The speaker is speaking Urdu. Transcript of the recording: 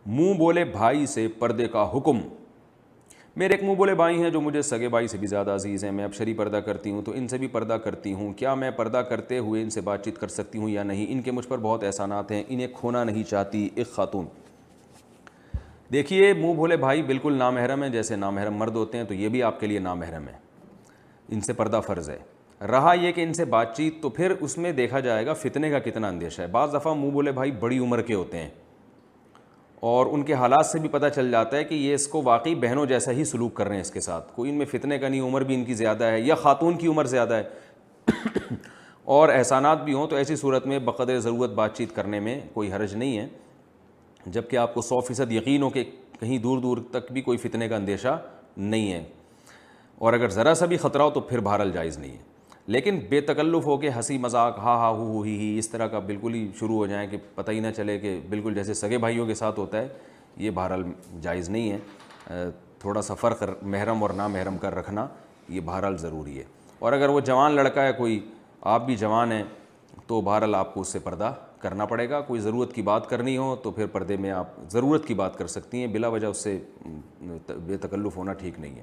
منہ بولے بھائی سے پردے کا حکم. میرے ایک منہ بولے بھائی ہیں جو مجھے سگے بھائی سے بھی زیادہ عزیز ہیں. میں اب شرعی پردہ کرتی ہوں تو ان سے بھی پردہ کرتی ہوں. کیا میں پردہ کرتے ہوئے ان سے بات چیت کر سکتی ہوں یا نہیں؟ ان کے مجھ پر بہت احسانات ہیں, انہیں کھونا نہیں چاہتی. ایک خاتون. دیکھیے منہ بھولے بھائی بالکل نامحرم ہیں, جیسے نامحرم مرد ہوتے ہیں تو یہ بھی آپ کے لیے نامحرم ہے, ان سے پردہ فرض ہے. رہا یہ کہ ان سے بات چیت, تو پھر اس میں دیکھا جائے گا فتنے کا کتنا اندیشہ ہے. بعض دفعہ منہ بولے بھائی بڑی عمر کے ہوتے ہیں اور ان کے حالات سے بھی پتہ چل جاتا ہے کہ یہ اس کو واقعی بہنوں جیسا ہی سلوک کر رہے ہیں اس کے ساتھ. کوئی ان میں فتنے کا نہیں, عمر بھی ان کی زیادہ ہے یا خاتون کی عمر زیادہ ہے اور احسانات بھی ہوں, تو ایسی صورت میں بقدر ضرورت بات چیت کرنے میں کوئی حرج نہیں ہے, جبکہ آپ کو 100% یقین ہو کہ کہیں دور دور تک بھی کوئی فتنے کا اندیشہ نہیں ہے. اور اگر ذرا سا بھی خطرہ ہو تو پھر بہرحال جائز نہیں ہے. لیکن بے تکلف ہو کے ہنسی مذاق ہا ہا ہو ہی اس طرح کا بالکل ہی شروع ہو جائیں کہ پتہ ہی نہ چلے, کہ بالکل جیسے سگے بھائیوں کے ساتھ ہوتا ہے, یہ بہرحال جائز نہیں ہے. تھوڑا سا فرق محرم اور نامحرم کا رکھنا یہ بہرحال ضروری ہے. اور اگر وہ جوان لڑکا ہے کوئی, آپ بھی جوان ہیں, تو بہرحال آپ کو اس سے پردہ کرنا پڑے گا. کوئی ضرورت کی بات کرنی ہو تو پھر پردے میں آپ ضرورت کی بات کر سکتی ہیں, بلا وجہ اس سے بے تکلف ہونا ٹھیک نہیں ہے.